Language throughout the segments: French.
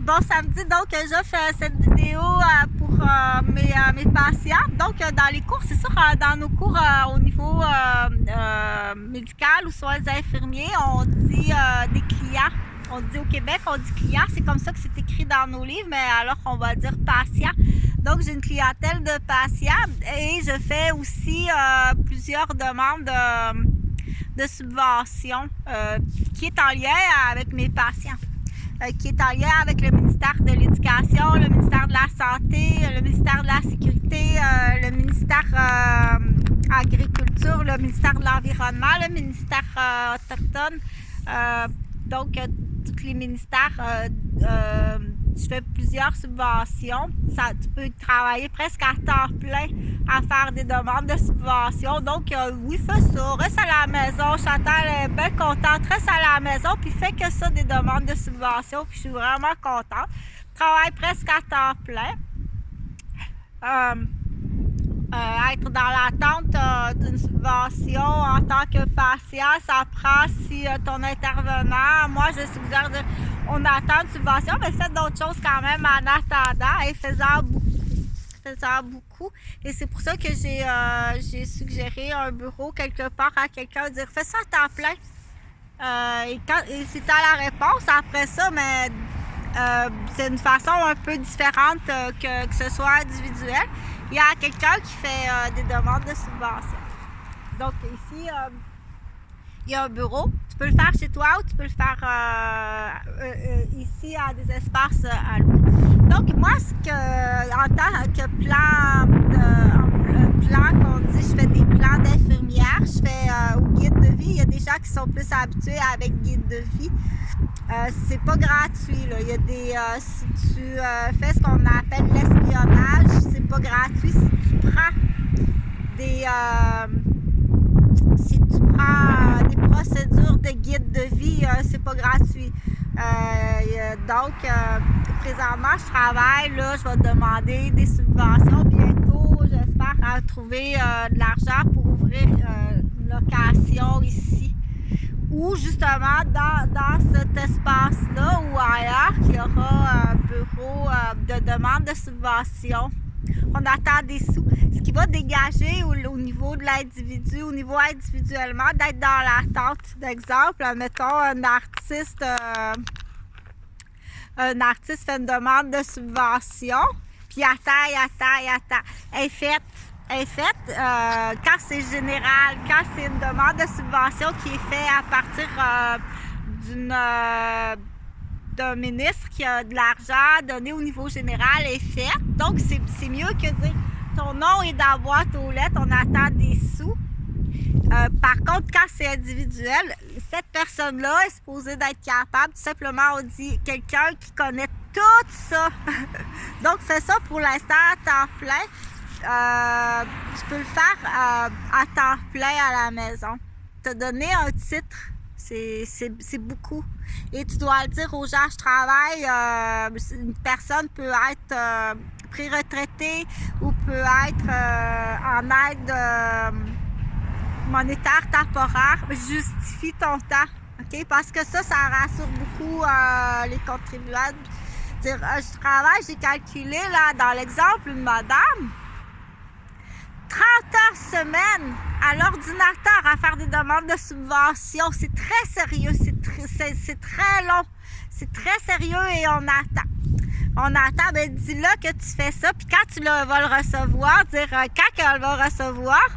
Bon samedi, donc j'offre cette vidéo pour mes patients. Donc dans les cours, c'est sûr, dans nos cours au niveau médical ou soins infirmiers, on dit des clients. On dit au Québec, on dit client, c'est comme ça que c'est écrit dans nos livres, mais alors on va dire patient. Donc j'ai une clientèle de patients et je fais aussi plusieurs demandes de subventions qui est en lien avec mes patients. Qui est en lien avec le ministère de l'Éducation, le ministère de la Santé, le ministère de la Sécurité, le ministère Agriculture, le ministère de l'Environnement, le ministère autochtone. Donc, tous les ministères, je fais plusieurs subventions. Tu peux travailler presque à temps plein à faire des demandes de subventions. Donc, oui, fais ça. Reste à la maison. Chantal est bien contente. Reste à la maison, puis fais que ça, des demandes de subventions. Puis je suis vraiment contente. Je travaille presque à temps plein. Être dans l'attente d'une subvention en tant que patient, ça prend si ton intervenant, moi je suggère on attend une subvention, mais faites d'autres choses quand même en attendant et faisant beaucoup. Et c'est pour ça que j'ai suggéré un bureau quelque part à quelqu'un, dire fais ça à temps plein. Et si tu as la réponse après ça, mais c'est une façon un peu différente que ce soit individuel. Il y a quelqu'un qui fait des demandes de subvention. Donc ici, il y a un bureau. Tu peux le faire chez toi ou tu peux le faire ici à des espaces à louer. Donc moi, en tant que plan qu'on dit, je fais des plans d'infirmière, je fais au guide de vie. Il y a des gens qui sont plus habitués avec guide de vie. C'est pas gratuit, là. Il y a des, si tu fais ce qu'on appelle l'espionnage, c'est pas gratuit. Si tu prends des procédures de guide de vie, c'est pas gratuit. Donc, présentement, je travaille, là, je vais demander des subventions bientôt. J'espère trouver de l'argent pour ouvrir une location ici. Ou justement dans cet espace-là ou ailleurs, qu'il y aura un bureau de demande de subvention. On attend des sous. Ce qui va dégager au niveau de l'individu, au niveau individuellement, d'être dans l'attente. D'exemple, mettons un artiste fait une demande de subvention, puis il attend. Elle est faite quand c'est général, quand c'est une demande de subvention qui est faite à partir d'un ministre qui a de l'argent donné au niveau général est faite. Donc, c'est mieux que dire ton nom est dans la boîte aux lettres, on attend des sous. Par contre, quand c'est individuel, cette personne-là est supposée d'être capable, tout simplement, on dit quelqu'un qui connaît tout ça. Donc, fais ça pour l'instant à temps plein. Tu peux le faire à temps plein à la maison. Te donner un titre, c'est beaucoup. Et tu dois le dire aux gens, je travaille, une personne peut être pré-retraitée ou peut être en aide monétaire temporaire. Justifie ton temps, ok? Parce que ça rassure beaucoup les contribuables. Dire, je travaille, j'ai calculé, là, dans l'exemple, une madame, 30 heures semaine à l'ordinateur à faire des demandes de subvention. C'est très sérieux, c'est très long, c'est très sérieux et on attend. Ben dis-là que tu fais ça, puis quand tu vas le recevoir, dire quand elle va recevoir,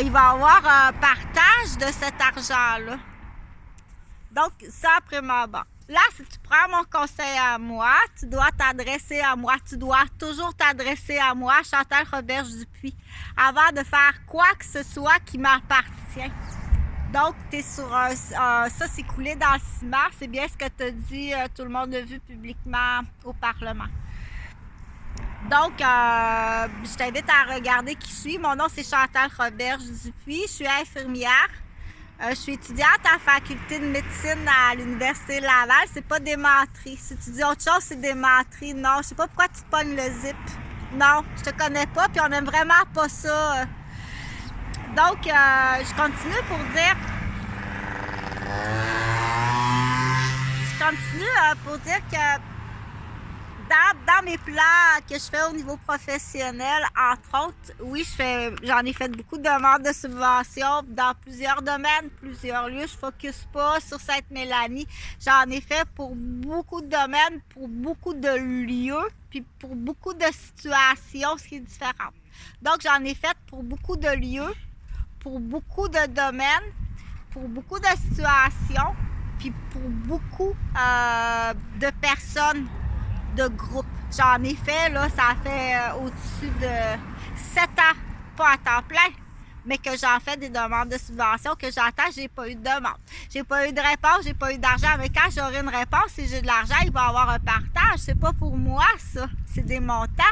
il va avoir un partage de cet argent-là. Donc, ça, premièrement. Là, si tu prends mon conseil à moi, tu dois t'adresser à moi. Tu dois toujours t'adresser à moi, Chantal Roberge-Dupuis, avant de faire quoi que ce soit qui m'appartient. Donc, tu es sur ça, c'est coulé dans le ciment. C'est bien ce que tu as dit, tout le monde a vu publiquement au Parlement. Donc, je t'invite à regarder qui je suis. Mon nom, c'est Chantal Roberge-Dupuis. Je suis infirmière. Je suis étudiante à la faculté de médecine à l'Université Laval. C'est pas des menteries. Si tu dis autre chose, c'est des menteries. Non, je sais pas pourquoi tu te pognes le zip. Non, je te connais pas, puis on aime vraiment pas ça. Donc, je continue pour dire... Je continue pour dire que mes plans que je fais au niveau professionnel, entre autres, oui, j'en ai fait beaucoup de demandes de subventions dans plusieurs domaines, plusieurs lieux. Je ne focus pas sur Sainte-Mélanie. J'en ai fait pour beaucoup de domaines, pour beaucoup de lieux, puis pour beaucoup de situations, ce qui est différent. Donc, j'en ai fait pour beaucoup de lieux, pour beaucoup de domaines, pour beaucoup de situations, puis pour beaucoup de personnes, de groupes. J'en ai fait, là, ça fait au-dessus de 7 ans, pas à temps plein, mais que j'en fais des demandes de subvention, que j'attends, j'ai pas eu de demande. J'ai pas eu de réponse, j'ai pas eu d'argent, mais quand j'aurai une réponse, si j'ai de l'argent, il va y avoir un partage. C'est pas pour moi, ça. C'est des montants.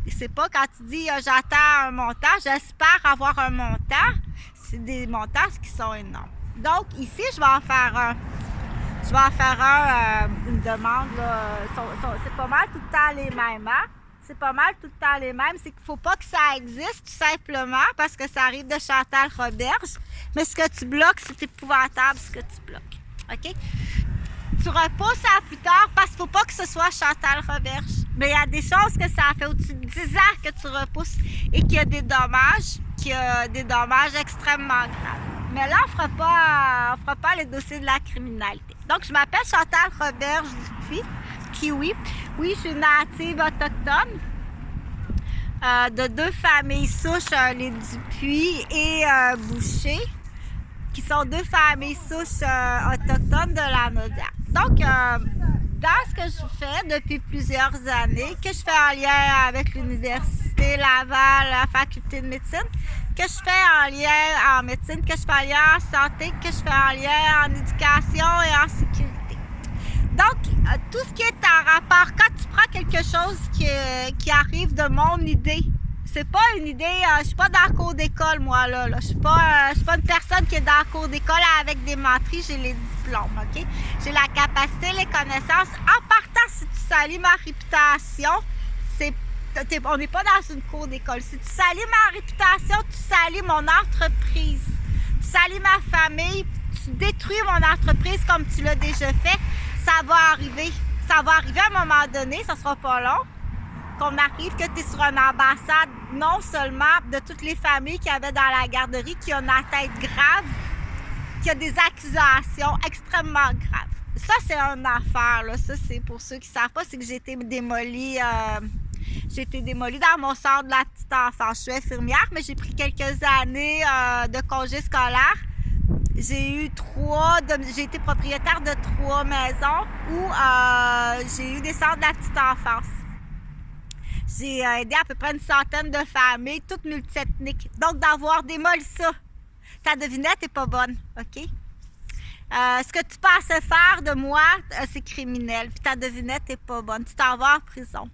C'est pas quand tu dis j'attends un montant, j'espère avoir un montant. C'est des montants qui sont énormes. Donc, ici, je vais en faire un. Je vais en faire une demande. C'est pas mal tout le temps les mêmes. Hein? C'est pas mal tout le temps les mêmes. C'est qu'il ne faut pas que ça existe, tout simplement, parce que ça arrive de Chantal Roberge. Mais ce que tu bloques, c'est épouvantable, ce que tu bloques. OK? Tu repousses ça plus tard parce qu'il ne faut pas que ce soit Chantal Roberge. Mais il y a des choses que ça fait au-dessus de 10 ans que tu repousses et qu'il y a des dommages extrêmement graves. Mais là, on ne fera pas les dossiers de la criminalité. Donc, je m'appelle Chantal Roberge Dupuis, Kiwi. Oui, je suis native autochtone de 2 familles souches, les Dupuis et Boucher, qui sont 2 familles souches autochtones de la Naudière. Donc, dans ce que je fais depuis plusieurs années, que je fais en lien avec l'Université Laval, la faculté de médecine, que je fais en lien en médecine, que je fais en lien en santé, que je fais en lien en éducation et en sécurité. Donc, tout ce qui est en rapport, quand tu prends quelque chose qui arrive de mon idée, c'est pas une idée, je suis pas dans la cour d'école, moi, là. Je suis pas une personne qui est dans la cour d'école avec des menteries, j'ai les diplômes, OK? J'ai la capacité, les connaissances. En partant, si tu salis ma réputation, on n'est pas dans une cour d'école. Si tu salis ma réputation, tu salis mon entreprise. Tu salis ma famille, tu détruis mon entreprise comme tu l'as déjà fait. Ça va arriver. Ça va arriver à un moment donné, ça sera pas long, qu'on arrive que tu es sur une ambassade, non seulement de toutes les familles qu'il y avait dans la garderie, qui ont la tête grave, qui a des accusations extrêmement graves. Ça, c'est une affaire, là. Ça, c'est pour ceux qui ne savent pas, c'est que j'ai été démolie. J'ai été démolie dans mon centre de la petite enfance. Je suis infirmière, mais j'ai pris quelques années de congé scolaire. J'ai été propriétaire de 3 maisons où j'ai eu des centres de la petite enfance. J'ai aidé à peu près une centaine de familles, toutes multiethniques. Donc, d'avoir démoli ça, ta devinette n'est pas bonne, OK? Ce que tu pensais faire de moi, c'est criminel. Puis ta devinette n'est pas bonne. Tu t'en vas en prison.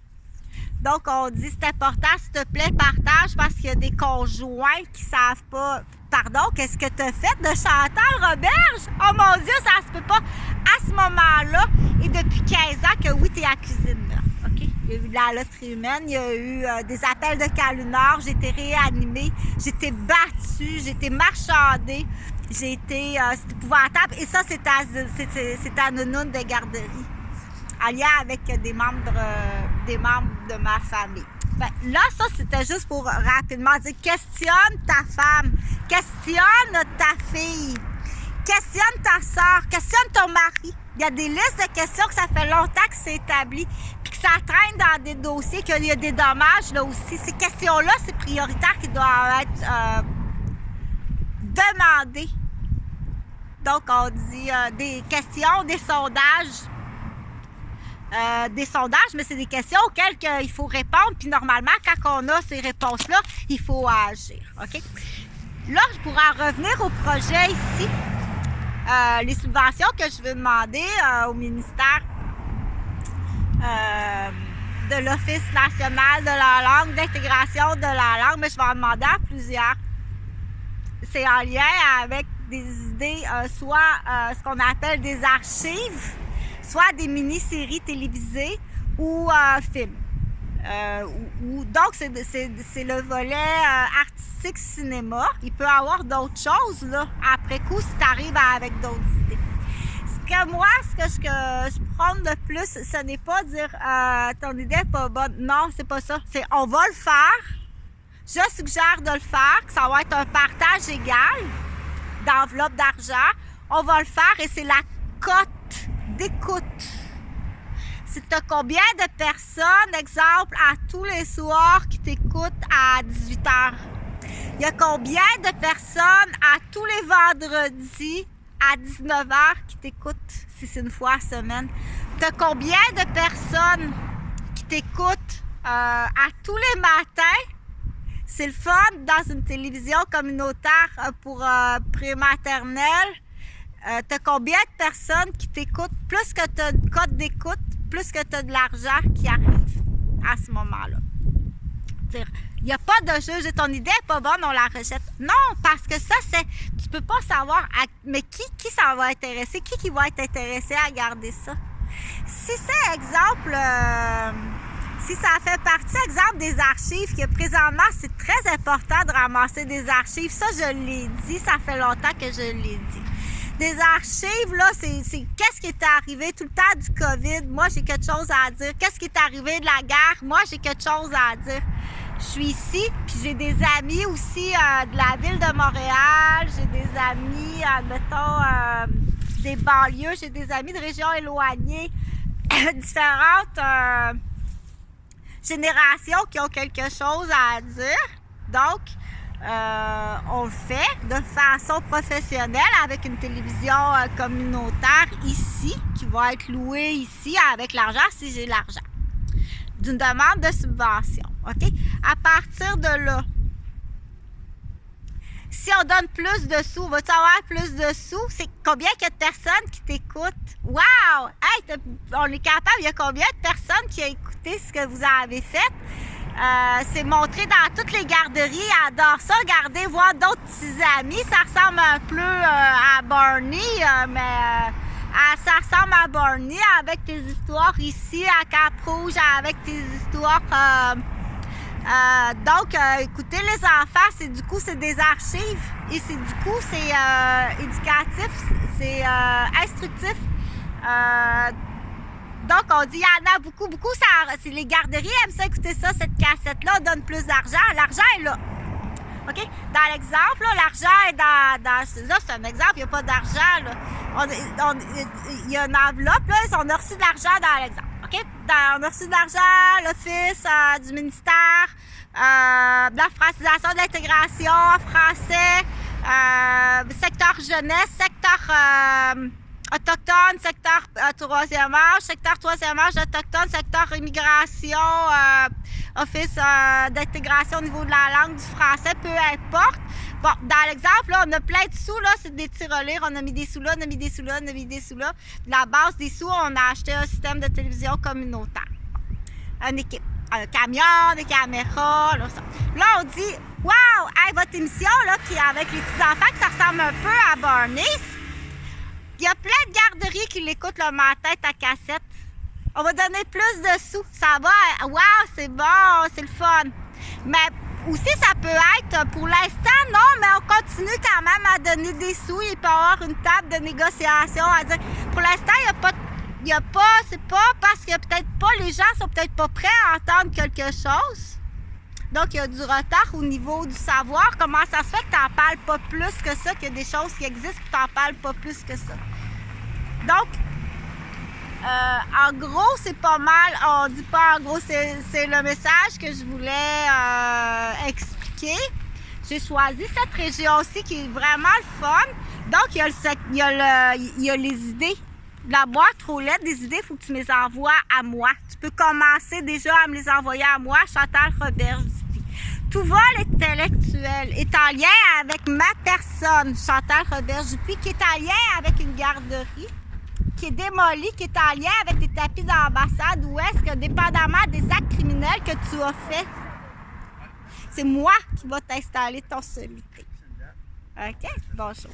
Donc, on dit, c'est important, s'il te plaît, partage, parce qu'il y a des conjoints qui ne savent pas. Pardon, qu'est-ce que tu as fait de Chantal Roberge? Oh mon Dieu, ça se peut pas. À ce moment-là, et depuis 15 ans, que oui, tu es accusée de meurtre. OK? Il y a eu de la loterie humaine, il y a eu des appels de Calunor, j'ai été réanimée, j'ai été battue, j'ai été marchandée, j'ai été. C'est épouvantable. Et ça, c'est à Nounoun de garderie, en lien avec des membres de ma famille. Ben, là, ça, c'était juste pour rapidement dire, questionne ta femme, questionne ta fille, questionne ta soeur, questionne ton mari. Il y a des listes de questions que ça fait longtemps que c'est établi, puis que ça traîne dans des dossiers, qu'il y a des dommages là aussi. Ces questions-là, c'est prioritaire qui doivent être demandées. Donc, on dit des questions, des sondages. Mais c'est des questions auxquelles il faut répondre. Puis normalement, quand on a ces réponses-là, il faut agir. OK? Là, je pourrais en revenir au projet ici. Les subventions que je veux demander au ministère de l'Office national de la langue, d'intégration de la langue, mais je vais en demander à plusieurs. C'est en lien avec des idées, soit ce qu'on appelle des archives, soit des mini-séries télévisées ou films. Donc, c'est le volet artistique cinéma. Il peut y avoir d'autres choses là, après coup si tu arrives avec d'autres idées. D'après moi, ce que je prône le plus, ce n'est pas dire ton idée n'est pas bonne. Non, c'est pas ça. C'est on va le faire. Je suggère de le faire, que ça va être un partage égal d'enveloppe d'argent. On va le faire et c'est la cote d'écoute. C'est combien de personnes, exemple, à tous les soirs qui t'écoutent à 18h? Il y a combien de personnes à tous les vendredis à 19h qui t'écoutent si c'est une fois à semaine? Tu as combien de personnes qui t'écoutent à tous les matins? C'est le fun dans une télévision communautaire pour prématernelle. Tu as combien de personnes qui t'écoutent? Plus que tu as de code d'écoute, plus que tu as de l'argent qui arrive à ce moment-là. Il n'y a pas de juge. Ton idée n'est pas bonne, on la rejette. Non, parce que ça, c'est. Tu peux pas savoir. Mais qui ça va intéresser? Qui va être intéressé à garder ça? Si c'est exemple. Si ça fait partie, exemple, des archives, que présentement, c'est très important de ramasser des archives. Ça, je l'ai dit. Ça fait longtemps que je l'ai dit. Des archives, là, c'est qu'est-ce qui est arrivé tout le temps du COVID. Moi, j'ai quelque chose à dire. Qu'est-ce qui est arrivé de la guerre? Moi, j'ai quelque chose à dire. Je suis ici, puis j'ai des amis aussi de la ville de Montréal. J'ai des amis, admettons, des banlieues. J'ai des amis de régions éloignées, différentes générations qui ont quelque chose à dire. Donc, on le fait de façon professionnelle avec une télévision communautaire ici, qui va être louée ici avec l'argent si j'ai l'argent. D'une demande de subvention. OK? À partir de là, si on donne plus de sous, vas-tu avoir plus de sous? C'est combien il y a de personnes qui t'écoutent? Wow! Hey, on est capable. Il y a combien de personnes qui ont écouté ce que vous avez fait? C'est montré dans toutes les garderies. Ils adorent ça, regarder, voir d'autres petits amis. Ça ressemble un peu à Barney, mais ça ressemble à Barney avec tes histoires ici à Cap-Rouge, avec tes histoires. Donc, écoutez les enfants, c'est des archives et c'est éducatif, c'est instructif. Donc, on dit, il y en a beaucoup. C'est les garderies aiment ça écouter ça, cette cassette-là, on donne plus d'argent. L'argent est là. OK? Dans l'exemple, là, l'argent est dans là, c'est un exemple, il n'y a pas d'argent, là. Il y a une enveloppe, là, on a reçu de l'argent dans l'exemple. OK? On a reçu de l'argent, l'Office du ministère de la francisation de l'intégration en français, secteur jeunesse, secteur autochtone, secteur troisième âge, secteur troisième âge autochtone, secteur immigration, office d'intégration au niveau de la langue, du français, peu importe. Bon, dans l'exemple, là, on a plein de sous, là, c'est des tirelires, on a mis des sous là, on a mis des sous là, on a mis des sous là. De la base des sous, on a acheté un système de télévision communautaire. Une équipe, un camion, des caméras, là, ça. Là, on dit, wow, hey, votre émission, là, qui avec les petits-enfants, que ça ressemble un peu à Barney. Il y a plein de garderies qui l'écoutent le matin, ta cassette. On va donner plus de sous. Ça va, wow, c'est bon, c'est le fun. Mais aussi, ça peut être, pour l'instant, non, mais on continue quand même à donner des sous. Il peut y avoir une table de négociation à dire. Pour l'instant, c'est pas parce que peut-être pas, les gens sont peut-être pas prêts à entendre quelque chose. Donc, il y a du retard au niveau du savoir. Comment ça se fait que tu n'en parles pas plus que ça, qu'il y a des choses qui existent et tu n'en parles pas plus que ça? Donc, en gros, c'est pas mal. On dit pas en gros, c'est le message que je voulais expliquer. J'ai choisi cette région-ci qui est vraiment le fun. Donc, il y a les idées. La boîte aux lettres, des idées, il faut que tu me les envoies à moi. Tu peux commencer déjà à me les envoyer à moi, Chantal Roberge-Dupuis. Tout vol intellectuel est en lien avec ma personne, Chantal Roberge-Dupuis, qui est en lien avec une garderie, qui est démolie, qui est en lien avec des tapis d'ambassade, ou est-ce que, dépendamment des actes criminels que tu as faits, c'est moi qui va t'installer ton solitaire. OK? Bonjour.